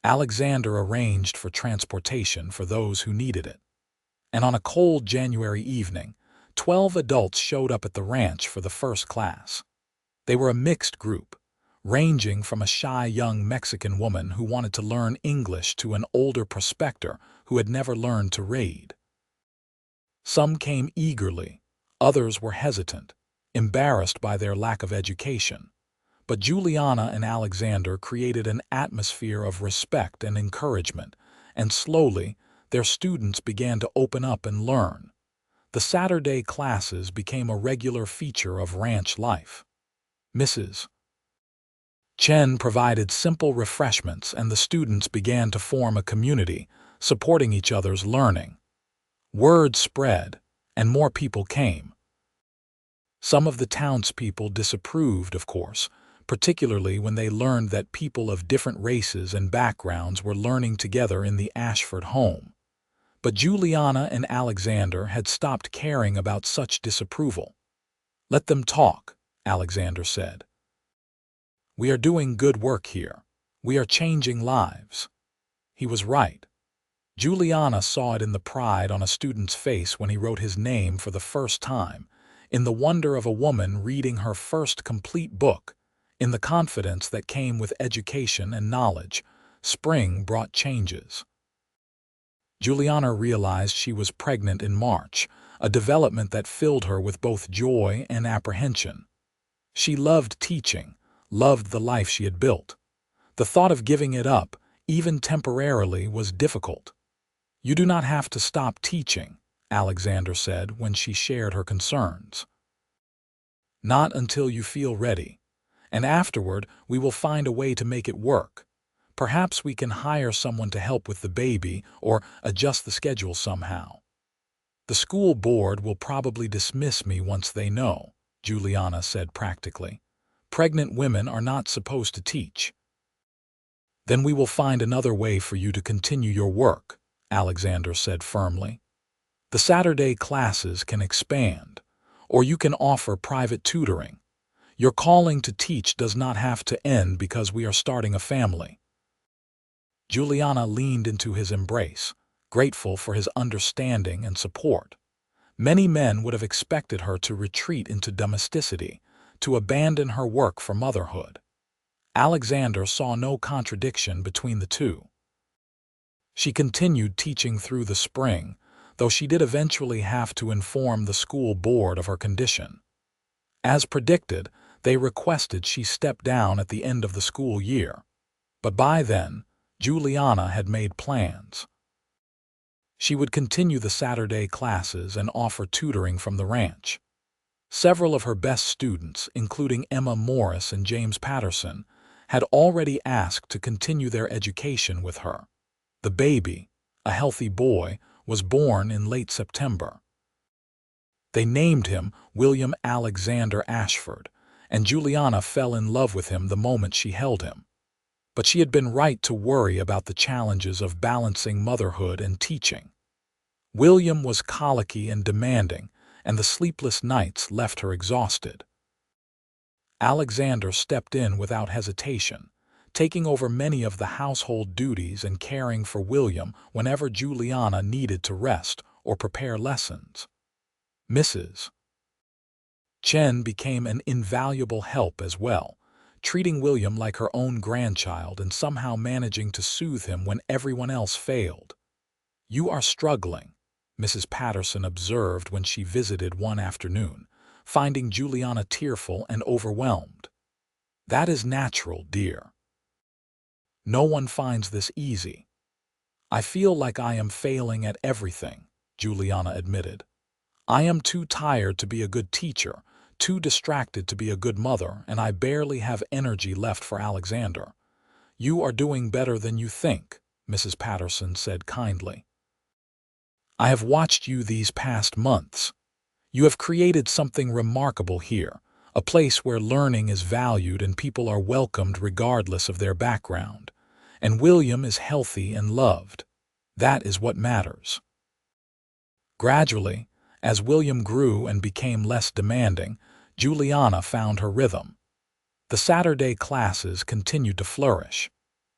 Alexander arranged for transportation for those who needed it. And on a cold January evening, 12 adults showed up at the ranch for the first class. They were a mixed group, ranging from a shy young Mexican woman who wanted to learn English to an older prospector who had never learned to read. Some came eagerly, others were hesitant, embarrassed by their lack of education. But Juliana and Alexander created an atmosphere of respect and encouragement, and slowly their students began to open up and learn. The Saturday classes became a regular feature of ranch life. Mrs. Chen provided simple refreshments and the students began to form a community, supporting each other's learning. Word spread, and more people came. Some of the townspeople disapproved, of course, particularly when they learned that people of different races and backgrounds were learning together in the Ashford home. But Juliana and Alexander had stopped caring about such disapproval. "Let them talk," Alexander said. "We are doing good work here. We are changing lives." He was right. Juliana saw it in the pride on a student's face when he wrote his name for the first time, in the wonder of a woman reading her first complete book, in the confidence that came with education and knowledge. Spring brought changes. Juliana realized she was pregnant in March, a development that filled her with both joy and apprehension. She loved teaching, loved the life she had built. The thought of giving it up, even temporarily, was difficult. "You do not have to stop teaching," Alexander said when she shared her concerns. "Not until you feel ready. And afterward, we will find a way to make it work. Perhaps we can hire someone to help with the baby or adjust the schedule somehow." "The school board will probably dismiss me once they know," Juliana said practically. "Pregnant women are not supposed to teach." "Then we will find another way for you to continue your work," Alexander said firmly. "The Saturday classes can expand, or you can offer private tutoring. Your calling to teach does not have to end because we are starting a family." Juliana leaned into his embrace, grateful for his understanding and support. Many men would have expected her to retreat into domesticity, to abandon her work for motherhood. Alexander saw no contradiction between the two. She continued teaching through the spring, though she did eventually have to inform the school board of her condition. As predicted, they requested she step down at the end of the school year. But by then, Juliana had made plans. She would continue the Saturday classes and offer tutoring from the ranch. Several of her best students, including Emma Morris and James Patterson, had already asked to continue their education with her. The baby, a healthy boy, was born in late September. They named him William Alexander Ashford, and Juliana fell in love with him the moment she held him. But she had been right to worry about the challenges of balancing motherhood and teaching. William was colicky and demanding, and the sleepless nights left her exhausted. Alexander stepped in without hesitation, taking over many of the household duties and caring for William whenever Juliana needed to rest or prepare lessons. Mrs. Chen became an invaluable help as well, treating William like her own grandchild and somehow managing to soothe him when everyone else failed. "You are struggling," Mrs. Patterson observed when she visited one afternoon, finding Juliana tearful and overwhelmed. "That is natural, dear. No one finds this easy." "I feel like I am failing at everything," Juliana admitted. "I am too tired to be a good teacher, too distracted to be a good mother, and I barely have energy left for Alexander." "You are doing better than you think," Mrs. Patterson said kindly. "I have watched you these past months. You have created something remarkable here, a place where learning is valued and people are welcomed regardless of their background. And William is healthy and loved. That is what matters." Gradually, as William grew and became less demanding, Juliana found her rhythm. The Saturday classes continued to flourish.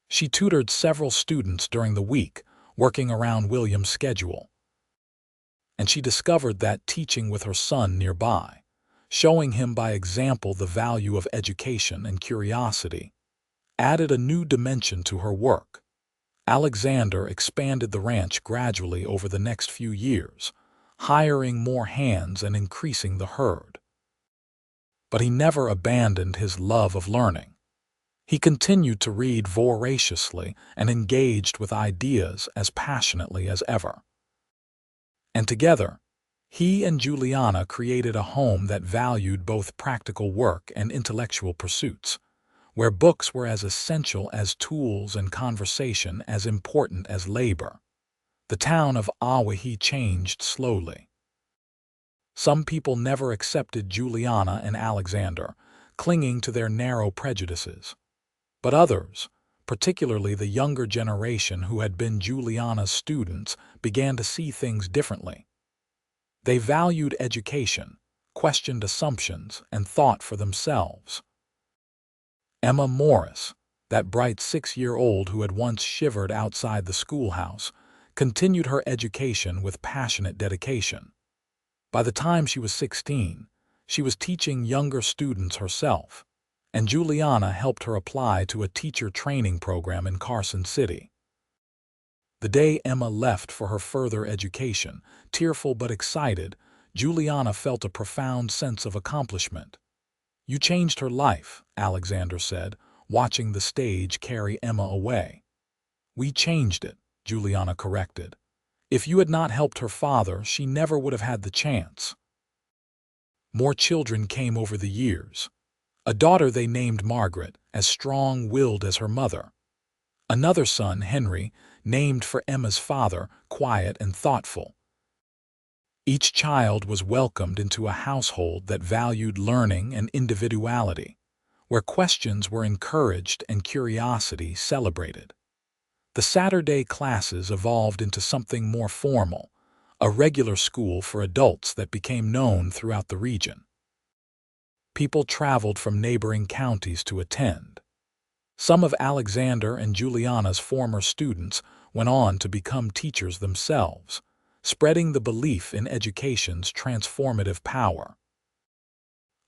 She tutored several students during the week, working around William's schedule. And she discovered that teaching with her son nearby, showing him by example the value of education and curiosity, added a new dimension to her work. Alexander expanded the ranch gradually over the next few years, hiring more hands and increasing the herd. But he never abandoned his love of learning. He continued to read voraciously and engaged with ideas as passionately as ever. And together, he and Juliana created a home that valued both practical work and intellectual pursuits, where books were as essential as tools and conversation as important as labor. The town of Owyhee changed slowly. Some people never accepted Juliana and Alexander, clinging to their narrow prejudices. But others, particularly the younger generation who had been Juliana's students, began to see things differently. They valued education, questioned assumptions, and thought for themselves. Emma Morris, that bright 6-year-old who had once shivered outside the schoolhouse, continued her education with passionate dedication. By the time she was 16, she was teaching younger students herself, and Juliana helped her apply to a teacher training program in Carson City. The day Emma left for her further education, tearful but excited, Juliana felt a profound sense of accomplishment. "You changed her life," Alexander said, watching the stage carry Emma away. "We changed it," Juliana corrected. "If you had not helped her father, she never would have had the chance." More children came over the years. A daughter they named Margaret, as strong-willed as her mother. Another son, Henry, named for Emma's father, quiet and thoughtful. Each child was welcomed into a household that valued learning and individuality, where questions were encouraged and curiosity celebrated. The Saturday classes evolved into something more formal, a regular school for adults that became known throughout the region. People traveled from neighboring counties to attend. Some of Alexander and Juliana's former students went on to become teachers themselves, spreading the belief in education's transformative power.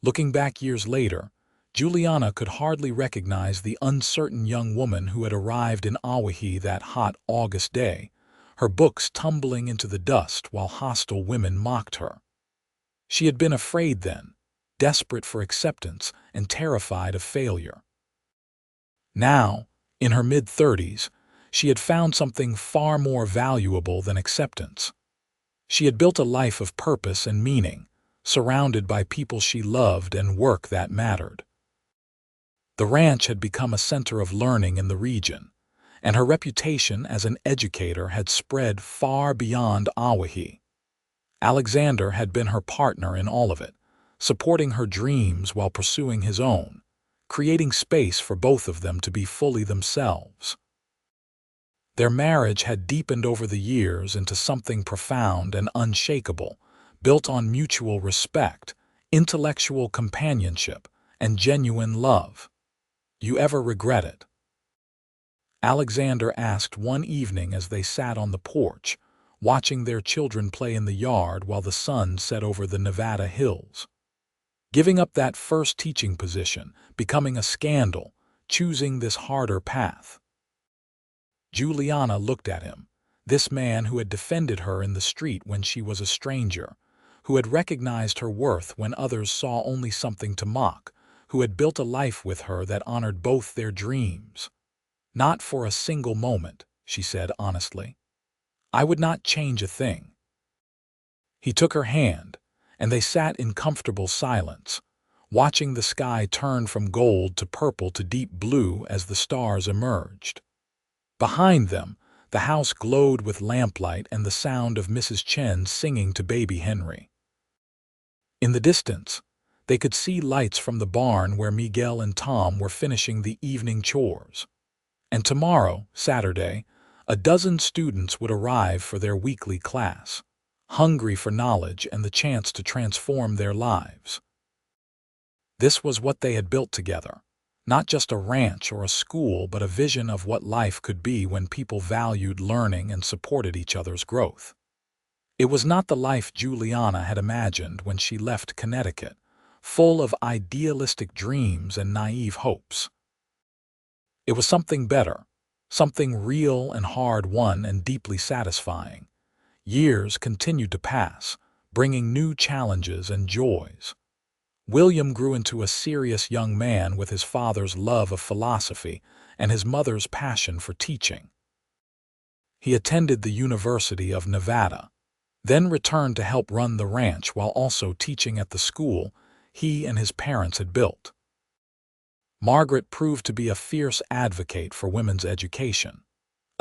Looking back years later, Juliana could hardly recognize the uncertain young woman who had arrived in Owyhee that hot August day, her books tumbling into the dust while hostile women mocked her. She had been afraid then, desperate for acceptance and terrified of failure. Now, in her mid-30s, she had found something far more valuable than acceptance. She had built a life of purpose and meaning, surrounded by people she loved and work that mattered. The ranch had become a center of learning in the region, and her reputation as an educator had spread far beyond Owyhee. Alexander had been her partner in all of it, supporting her dreams while pursuing his own, creating space for both of them to be fully themselves. Their marriage had deepened over the years into something profound and unshakable, built on mutual respect, intellectual companionship, and genuine love. "You ever regret it?" Alexander asked one evening as they sat on the porch, watching their children play in the yard while the sun set over the Nevada hills. Giving up that first teaching position, becoming a scandal, choosing this harder path. Juliana looked at him, this man who had defended her in the street when she was a stranger, who had recognized her worth when others saw only something to mock, who had built a life with her that honored both their dreams. "Not for a single moment," she said honestly. "I would not change a thing." He took her hand, and they sat in comfortable silence, watching the sky turn from gold to purple to deep blue as the stars emerged. Behind them, the house glowed with lamplight and the sound of Mrs. Chen singing to baby Henry. In the distance, they could see lights from the barn where Miguel and Tom were finishing the evening chores. And tomorrow, Saturday, a dozen students would arrive for their weekly class, hungry for knowledge and the chance to transform their lives. This was what they had built together, not just a ranch or a school, but a vision of what life could be when people valued learning and supported each other's growth. It was not the life Juliana had imagined when she left Connecticut, full of idealistic dreams and naive hopes. It was something better, something real and hard-won and deeply satisfying. Years continued to pass, bringing new challenges and joys. William grew into a serious young man with his father's love of philosophy and his mother's passion for teaching. He attended the University of Nevada, then returned to help run the ranch while also teaching at the school he and his parents had built. Margaret proved to be a fierce advocate for women's education,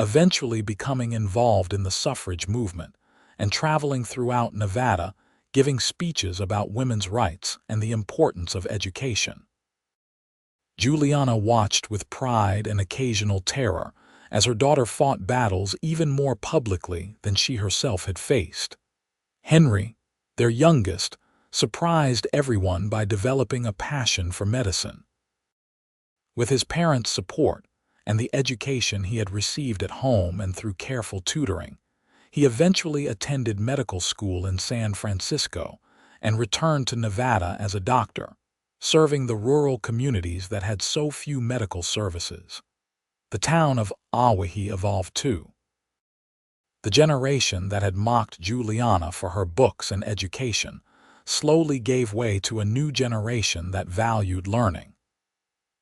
eventually becoming involved in the suffrage movement and traveling throughout Nevada, giving speeches about women's rights and the importance of education. Juliana watched with pride and occasional terror as her daughter fought battles even more publicly than she herself had faced. Henry, their youngest, surprised everyone by developing a passion for medicine. With his parents' support and the education he had received at home and through careful tutoring, he eventually attended medical school in San Francisco and returned to Nevada as a doctor, serving the rural communities that had so few medical services. The town of Owyhee evolved too. The generation that had mocked Juliana for her books and education slowly gave way to a new generation that valued learning.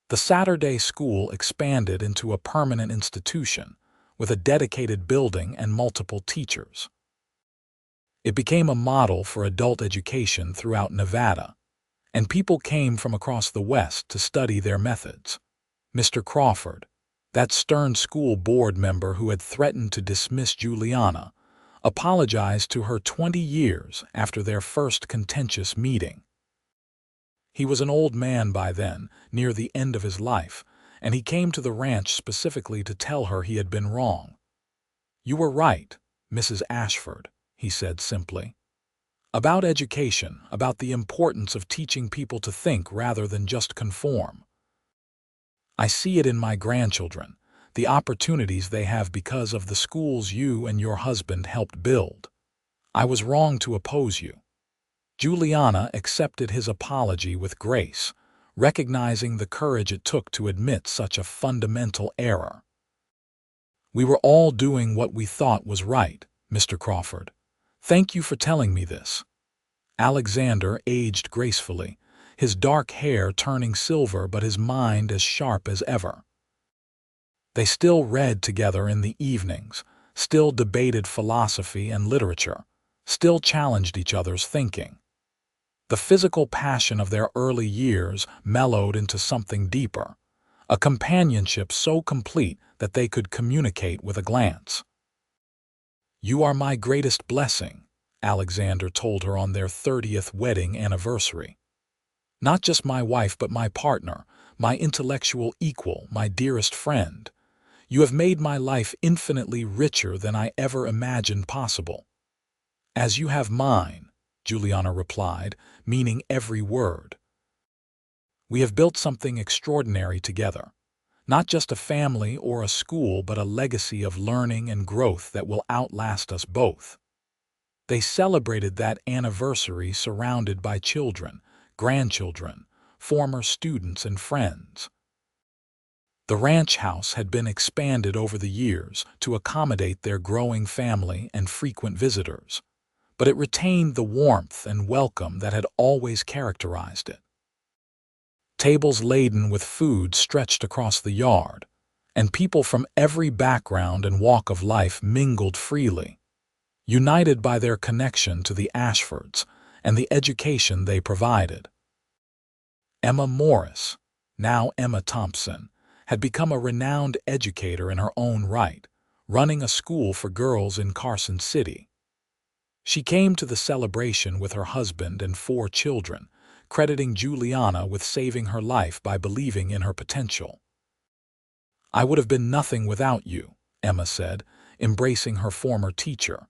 The Saturday school expanded into a permanent institution with a dedicated building and multiple teachers. It became a model for adult education throughout Nevada, and people came from across the West to study their methods. Mr. Crawford, that stern school board member who had threatened to dismiss Juliana, apologized to her 20 years after their first contentious meeting. He was an old man by then, near the end of his life, and he came to the ranch specifically to tell her he had been wrong. "You were right, Mrs. Ashford," he said simply. "About education, about the importance of teaching people to think rather than just conform. I see it in my grandchildren, the opportunities they have because of the schools you and your husband helped build. I was wrong to oppose you." Juliana accepted his apology with grace, recognizing the courage it took to admit such a fundamental error. "We were all doing what we thought was right, Mr. Crawford. Thank you for telling me this." Alexander aged gracefully, his dark hair turning silver but his mind as sharp as ever. They still read together in the evenings, still debated philosophy and literature, still challenged each other's thinking. The physical passion of their early years mellowed into something deeper, a companionship so complete that they could communicate with a glance. "You are my greatest blessing," Alexander told her on their 30th wedding anniversary. "Not just my wife but my partner, my intellectual equal, my dearest friend. You have made my life infinitely richer than I ever imagined possible." "As you have mine," Juliana replied, meaning every word. "We have built something extraordinary together. Not just a family or a school, but a legacy of learning and growth that will outlast us both." They celebrated that anniversary surrounded by children, grandchildren, former students and friends. The ranch house had been expanded over the years to accommodate their growing family and frequent visitors, but it retained the warmth and welcome that had always characterized it. Tables laden with food stretched across the yard, and people from every background and walk of life mingled freely, united by their connection to the Ashfords and the education they provided. Emma Morris, now Emma Thompson, had become a renowned educator in her own right, running a school for girls in Carson City. She came to the celebration with her husband and 4 children, crediting Juliana with saving her life by believing in her potential. "I would have been nothing without you," Emma said, embracing her former teacher.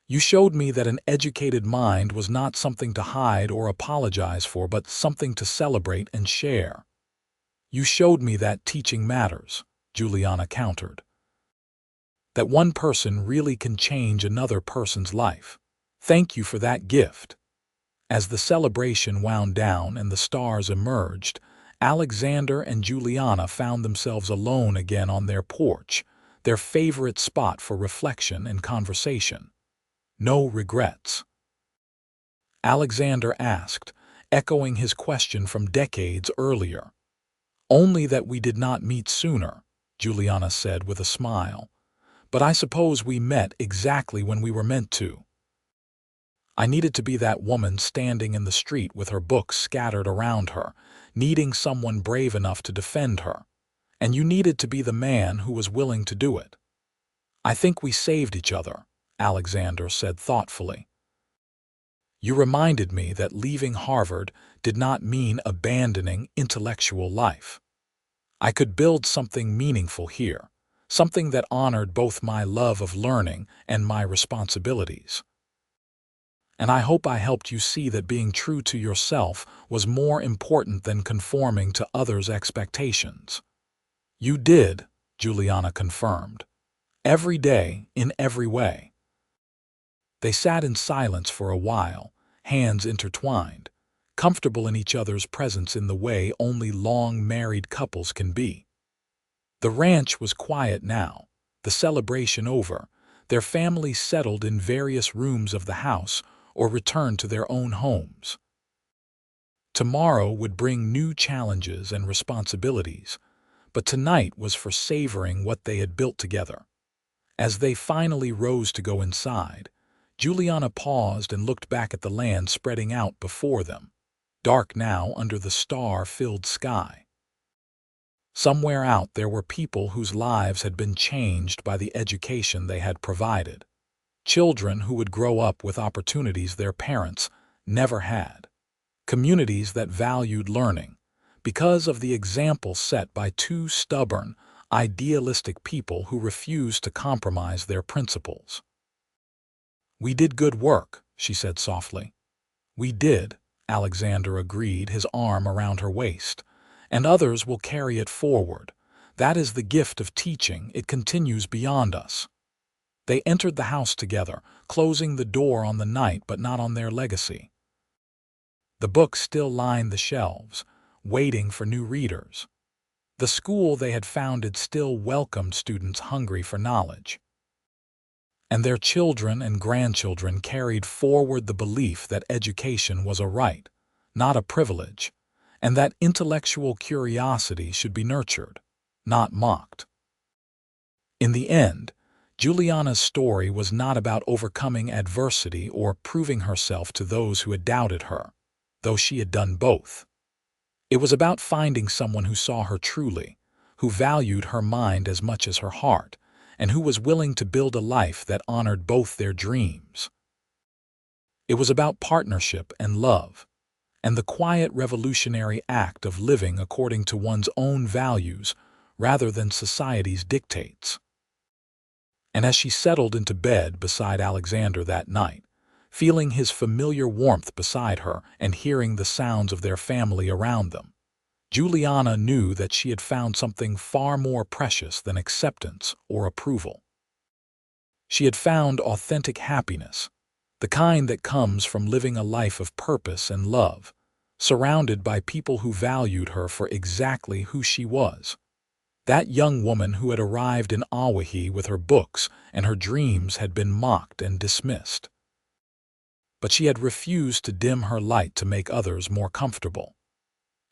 "You showed me that an educated mind was not something to hide or apologize for, but something to celebrate and share." "You showed me that teaching matters," Juliana countered. "That one person really can change another person's life. Thank you for that gift." As the celebration wound down and the stars emerged, Alexander and Juliana found themselves alone again on their porch, their favorite spot for reflection and conversation. "No regrets?" Alexander asked, echoing his question from decades earlier. "Only that we did not meet sooner," Juliana said with a smile. "But I suppose we met exactly when we were meant to. I needed to be that woman standing in the street with her books scattered around her, needing someone brave enough to defend her. And you needed to be the man who was willing to do it. I think we saved each other," Alexander said thoughtfully. You reminded me that leaving Harvard did not mean abandoning intellectual life. I could build something meaningful here, something that honored both my love of learning and my responsibilities. And I hope I helped you see that being true to yourself was more important than conforming to others' expectations. You did, Juliana confirmed. Every day, in every way. They sat in silence for a while, hands intertwined, comfortable in each other's presence in the way only long married couples can be. The ranch was quiet now, the celebration over, their families settled in various rooms of the house or returned to their own homes. Tomorrow would bring new challenges and responsibilities, but tonight was for savoring what they had built together. As they finally rose to go inside, Juliana paused and looked back at the land spreading out before them, dark now under the star-filled sky. Somewhere out there were people whose lives had been changed by the education they had provided. Children who would grow up with opportunities their parents never had. Communities that valued learning because of the example set by two stubborn, idealistic people who refused to compromise their principles. "We did good work," she said softly. "We did," Alexander agreed, his arm around her waist. "And others will carry it forward. That is the gift of teaching. It continues beyond us." They entered the house together, closing the door on the night but not on their legacy. The books still lined the shelves, waiting for new readers. The school they had founded still welcomed students hungry for knowledge. And their children and grandchildren carried forward the belief that education was a right, not a privilege, and that intellectual curiosity should be nurtured, not mocked. In the end, Juliana's story was not about overcoming adversity or proving herself to those who had doubted her, though she had done both. It was about finding someone who saw her truly, who valued her mind as much as her heart, and who was willing to build a life that honored both their dreams. It was about partnership and love, and the quiet revolutionary act of living according to one's own values rather than society's dictates. And as she settled into bed beside Alexander that night, feeling his familiar warmth beside her and hearing the sounds of their family around them, Juliana knew that she had found something far more precious than acceptance or approval. She had found authentic happiness, the kind that comes from living a life of purpose and love, surrounded by people who valued her for exactly who she was. That young woman who had arrived in Owyhee with her books and her dreams had been mocked and dismissed. But she had refused to dim her light to make others more comfortable.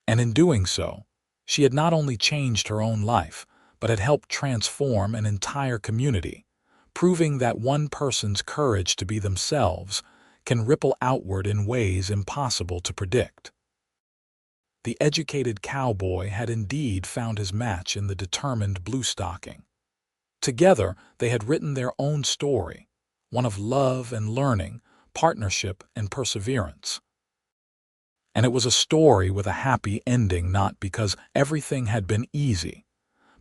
And in doing so, she had not only changed her own life, but had helped transform an entire community, proving that one person's courage to be themselves can ripple outward in ways impossible to predict. The educated cowboy had indeed found his match in the determined Bluestocking. Together, they had written their own story, one of love and learning, partnership and perseverance. And it was a story with a happy ending, not because everything had been easy,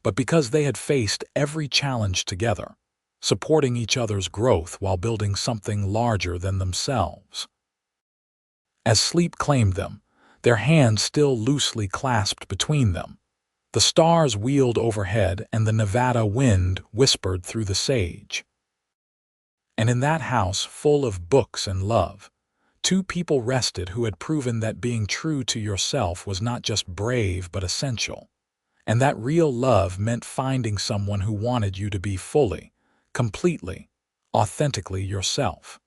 but because they had faced every challenge together, supporting each other's growth while building something larger than themselves. As sleep claimed them, their hands still loosely clasped between them, the stars wheeled overhead and the Nevada wind whispered through the sage. And in that house full of books and love, two people rested who had proven that being true to yourself was not just brave but essential, and that real love meant finding someone who wanted you to be fully, completely, authentically yourself.